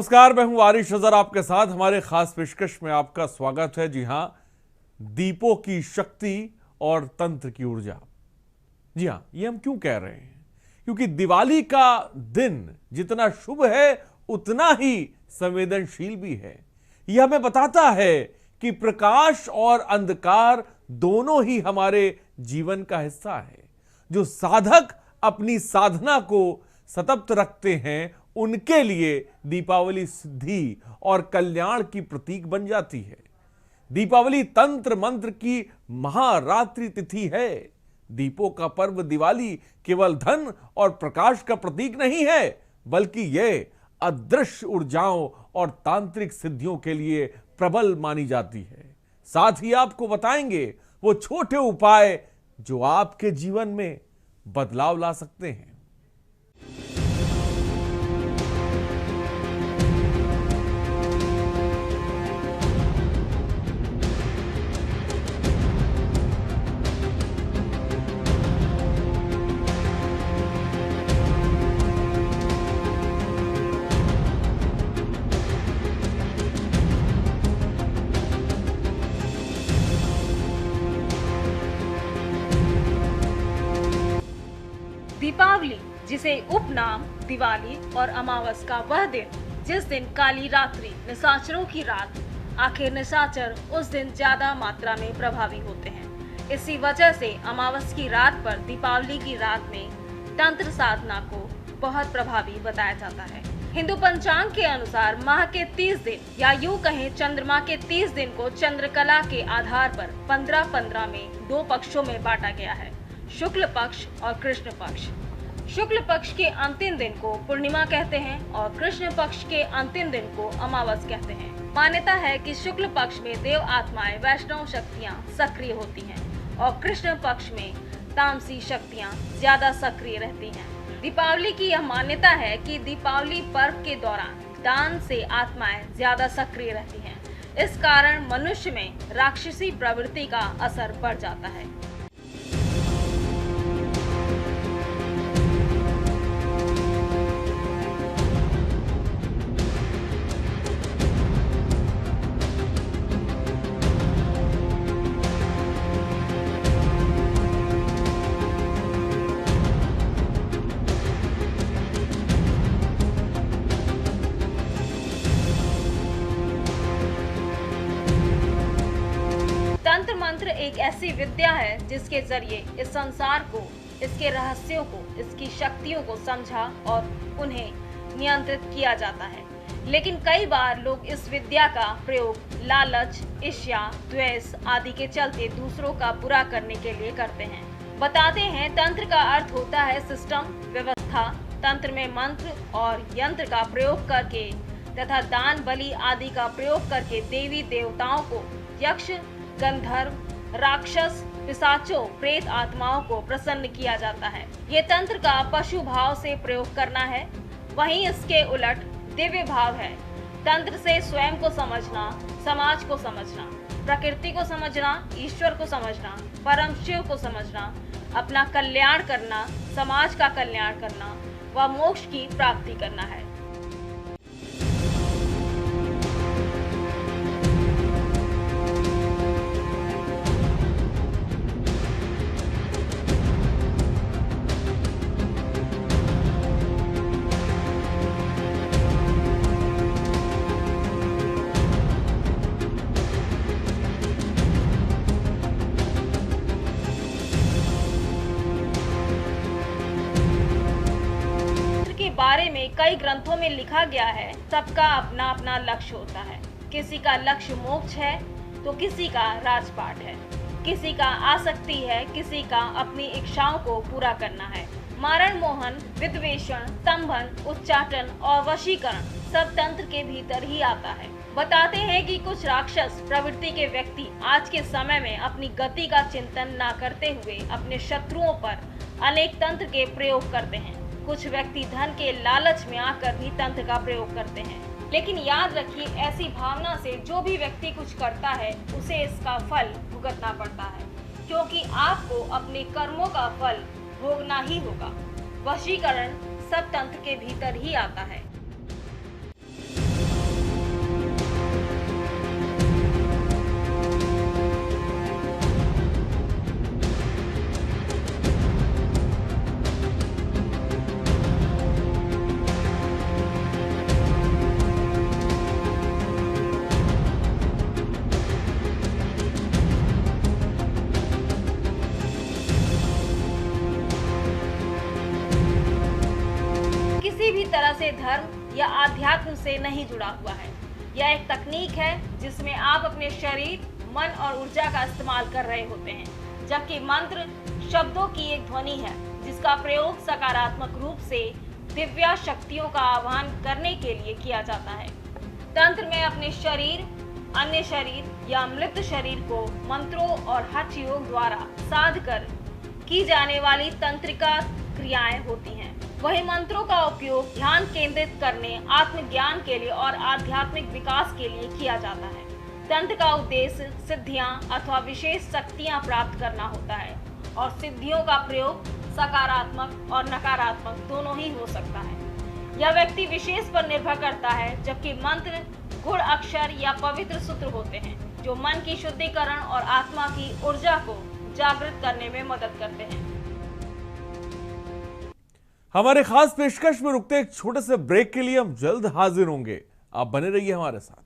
नमस्कार, मैं हूं आरिश अजहर आपके साथ। हमारे खास पेशकश में आपका स्वागत है। जी हां, दीपों की शक्ति और तंत्र की ऊर्जा। जी हां, ये हम क्यों कह रहे हैं? क्योंकि दिवाली का दिन जितना शुभ है उतना ही संवेदनशील भी है। यह हमें बताता है कि प्रकाश और अंधकार दोनों ही हमारे जीवन का हिस्सा है। जो साधक अपनी साधना को सतत रखते हैं उनके लिए दीपावली सिद्धि और कल्याण की प्रतीक बन जाती है। दीपावली तंत्र मंत्र की महारात्रि तिथि है। दीपों का पर्व दिवाली केवल धन और प्रकाश का प्रतीक नहीं है, बल्कि यह अदृश्य ऊर्जाओं और तांत्रिक सिद्धियों के लिए प्रबल मानी जाती है। साथ ही आपको बताएंगे वो छोटे उपाय जो आपके जीवन में बदलाव ला सकते हैं। दीपावली, जिसे उपनाम दिवाली और अमावस का वह दिन जिस दिन काली रात्रि निशाचरों की रात, आखिर निशाचर उस दिन ज्यादा मात्रा में प्रभावी होते हैं। इसी वजह से अमावस की रात पर दीपावली की रात में तंत्र साधना को बहुत प्रभावी बताया जाता है। हिंदू पंचांग के अनुसार माह के 30 दिन या यूं कहें चंद्रमा के 30 दिन को चंद्रकला के आधार पर 15-15 में दो पक्षों में बांटा गया है, शुक्ल पक्ष और कृष्ण पक्ष। शुक्ल पक्ष के अंतिम दिन को पूर्णिमा कहते हैं और कृष्ण पक्ष के अंतिम दिन को अमावस कहते हैं। मान्यता है कि शुक्ल पक्ष में देव आत्माएं वैष्णव शक्तियां सक्रिय होती हैं और कृष्ण पक्ष में तामसी शक्तियां ज्यादा सक्रिय रहती हैं। दीपावली की यह मान्यता है कि दीपावली पर्व के दौरान दान से आत्माएं ज्यादा सक्रिय रहती हैं। इस कारण मनुष्य में राक्षसी प्रवृत्ति का असर बढ़ जाता है। तंत्र मंत्र एक ऐसी विद्या है जिसके जरिए इस संसार को, इसके रहस्यों को, इसकी शक्तियों को समझा और उन्हें नियंत्रित किया जाता है। लेकिन कई बार लोग इस विद्या का प्रयोग लालच, ईर्ष्या, द्वेष आदि के चलते दूसरों का बुरा करने के लिए करते हैं। बताते हैं, तंत्र का अर्थ होता है सिस्टम, व्यवस्था। तंत्र में मंत्र और यंत्र का प्रयोग करके तथा दान, बलि आदि का प्रयोग करके देवी देवताओं को, यक्ष, गंधर्व, राक्षस, पिशाचों, प्रेत आत्माओं को प्रसन्न किया जाता है। ये तंत्र का पशु भाव से प्रयोग करना है। वहीं इसके उलट दिव्य भाव है। तंत्र से स्वयं को समझना, समाज को समझना, प्रकृति को समझना, ईश्वर को समझना, परम शिव को समझना, अपना कल्याण करना, समाज का कल्याण करना व मोक्ष की प्राप्ति करना है। बारे में कई ग्रंथों में लिखा गया है, सबका अपना अपना लक्ष्य होता है। किसी का लक्ष्य मोक्ष है तो किसी का राजपाट है, किसी का आसक्ति है, किसी का अपनी इच्छाओं को पूरा करना है। मारण मोहन, विद्वेषण, स्तंभन, उच्चाटन और वशीकरण सब तंत्र के भीतर ही आता है। बताते हैं कि कुछ राक्षस प्रवृत्ति के व्यक्ति आज के समय में अपनी गति का चिंतन न करते हुए अपने शत्रुओं पर अनेक तंत्र के प्रयोग करते हैं। कुछ व्यक्ति धन के लालच में आकर भी तंत्र का प्रयोग करते हैं। लेकिन याद रखिए, ऐसी भावना से जो भी व्यक्ति कुछ करता है उसे इसका फल भुगतना पड़ता है, क्योंकि आपको अपने कर्मों का फल भोगना ही होगा। वशीकरण सब तंत्र के भीतर ही आता है। या आध्यात्म से नहीं जुड़ा हुआ है। यह एक तकनीक है जिसमें आप अपने शरीर, मन और ऊर्जा का इस्तेमाल कर रहे होते हैं, जबकि मंत्र शब्दों की एक ध्वनि है जिसका प्रयोग सकारात्मक रूप से दिव्य शक्तियों का आह्वान करने के लिए किया जाता है। तंत्र में अपने शरीर, अन्य शरीर या मृत शरीर को मंत्रों और हठ योग द्वारा साध कर की जाने वाली तंत्रिका क्रियाएं होती हैं। वही मंत्रों का उपयोग ध्यान केंद्रित करने, आत्मज्ञान के लिए और आध्यात्मिक विकास के लिए किया जाता है। तंत्र का उद्देश्य सिद्धियां अथवा विशेष शक्तियां प्राप्त करना होता है और सिद्धियों का प्रयोग सकारात्मक और नकारात्मक दोनों ही हो सकता है। यह व्यक्ति विशेष पर निर्भर करता है, जबकि मंत्र गुण अक्षर या पवित्र सूत्र होते हैं जो मन की शुद्धिकरण और आत्मा की ऊर्जा को जागृत करने में मदद करते हैं। हमारे खास पेशकश में रुकते एक छोटे से ब्रेक के लिए हम जल्द हाजिर होंगे। आप बने रहिए हमारे साथ।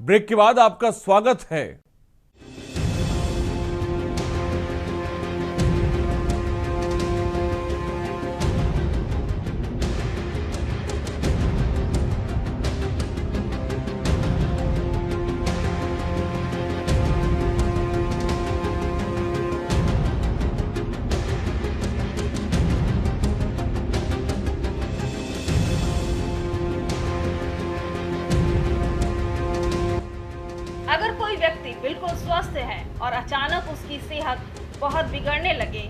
ब्रेक के बाद आपका स्वागत है। अगर कोई व्यक्ति बिल्कुल स्वस्थ है और अचानक उसकी सेहत बहुत बिगड़ने लगे,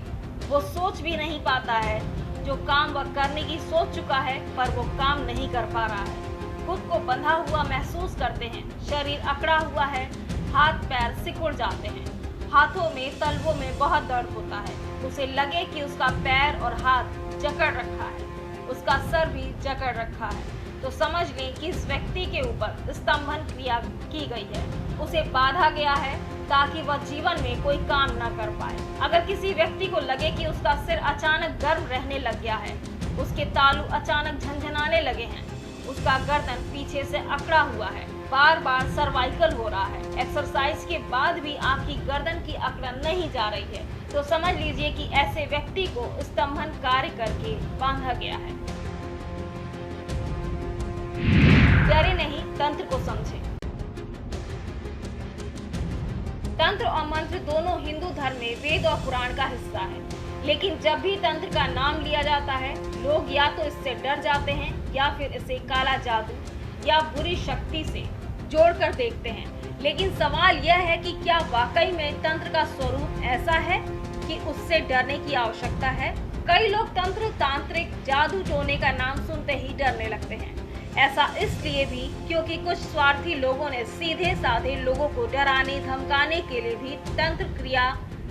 वो सोच भी नहीं पाता है, जो काम वह करने की सोच चुका है पर वो काम नहीं कर पा रहा है, खुद को बंधा हुआ महसूस करते हैं, शरीर अकड़ा हुआ है, हाथ पैर सिकुड़ जाते हैं, हाथों में तलवों में बहुत दर्द होता है, उसे लगे कि उसका पैर और हाथ जकड़ रखा है, उसका सर भी जकड़ रखा है, तो समझ लें कि इस व्यक्ति के ऊपर स्तंभन क्रिया की गई है, उसे बांधा गया है ताकि वह जीवन में कोई काम न कर पाए। अगर किसी व्यक्ति को लगे कि उसका सिर अचानक गर्म रहने लग गया है, उसके तालू अचानक झनझनाने लगे हैं, उसका गर्दन पीछे से अकड़ा हुआ है, बार बार सर्वाइकल हो रहा है, एक्सरसाइज के बाद भी आपकी गर्दन की अकड़न नहीं जा रही है, तो समझ लीजिए कि ऐसे व्यक्ति को स्तंभन कार्य करके बांधा गया है। डरे नहीं, तंत्र को समझें। तंत्र और मंत्र दोनों हिंदू धर्म में वेद और पुराण का हिस्सा है, लेकिन जब भी तंत्र का नाम लिया जाता है, लोग या तो इससे डर जाते हैं या फिर इसे काला जादू या बुरी शक्ति से जोड़कर देखते हैं। लेकिन सवाल यह है कि क्या वाकई में तंत्र का स्वरूप ऐसा है कि उससे डरने की आवश्यकता है? कई लोग तंत्र, तांत्रिक, जादू टोने का नाम सुनते ही डरने लगते हैं। ऐसा इसलिए भी क्योंकि कुछ स्वार्थी लोगों ने सीधे साधे लोगों को डराने धमकाने के लिए भी तंत्र क्रिया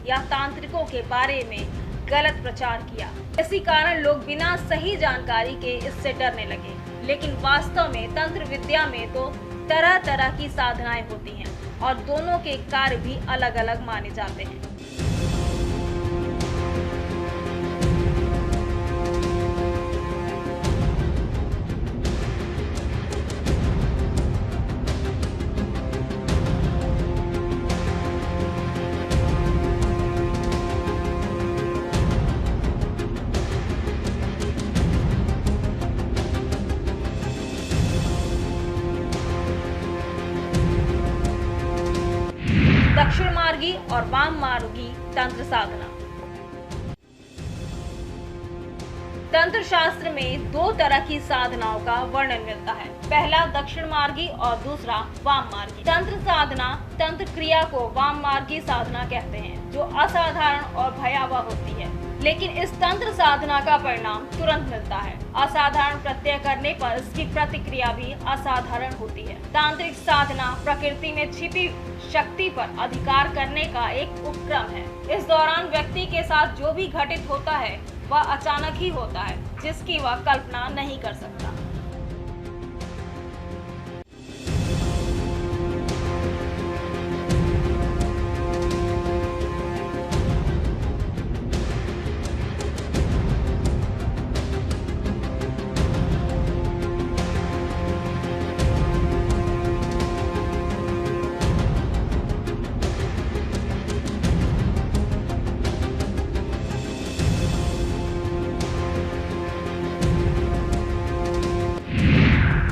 या तांत्रिकों के बारे में गलत प्रचार किया। इसी कारण लोग बिना सही जानकारी के इससे डरने लगे। लेकिन वास्तव में तंत्र विद्या में तो तरह तरह की साधनाएं होती हैं और दोनों के कार्य भी अलग अलग माने जाते हैं। दक्षिण मार्गी और वाम मार्गी तंत्र साधना। तंत्र शास्त्र में दो तरह की साधनाओं का वर्णन मिलता है। पहला दक्षिण मार्गी और दूसरा वाम मार्गी। तंत्र साधना, तंत्र क्रिया को वाम मार्गी साधना कहते हैं, जो असाधारण और भयावह होती है। लेकिन इस तंत्र साधना का परिणाम तुरंत मिलता है। असाधारण प्रत्यय करने पर इसकी प्रतिक्रिया भी असाधारण होती है। तांत्रिक साधना प्रकृति में छिपी शक्ति पर अधिकार करने का एक उपक्रम है। इस दौरान व्यक्ति के साथ जो भी घटित होता है वह अचानक ही होता है, जिसकी वह कल्पना नहीं कर सकता।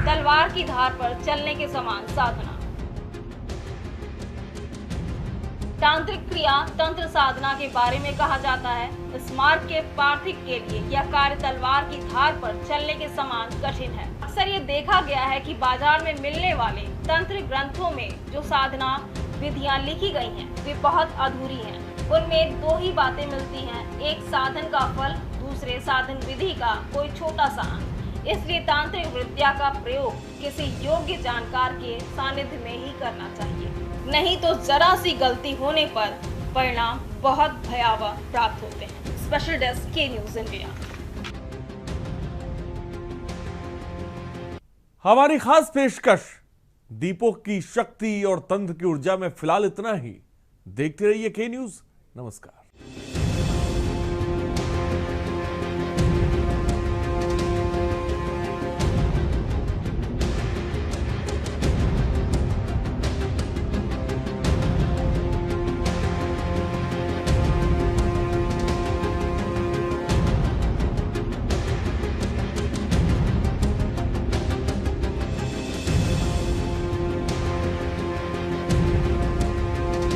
तलवार की धार पर चलने के समान साधना। तांत्रिक क्रिया तंत्र साधना के बारे में कहा जाता है। इस मार्ग के पार्थिक के लिए यह कार्य तलवार की धार पर चलने के समान कठिन है। अक्सर ये देखा गया है कि बाजार में मिलने वाले तंत्र ग्रंथों में जो साधना विधियां लिखी गई हैं, वे बहुत अधूरी हैं। उनमें दो ही बातें मिलती हैं, एक साधन का फल, दूसरे साधन विधि का कोई छोटा सा अंग। इसलिए तांत्रिक विद्या का प्रयोग किसी योग्य जानकार के सानिध्य में ही करना चाहिए, नहीं तो जरा सी गलती होने पर परिणाम बहुत भयावह प्राप्त होते हैं। स्पेशल डेस्क के न्यूज़ इंडिया। हमारी खास पेशकश दीपों की शक्ति और तंत्र की ऊर्जा में फिलहाल इतना ही। देखते रहिए के न्यूज़। नमस्कार।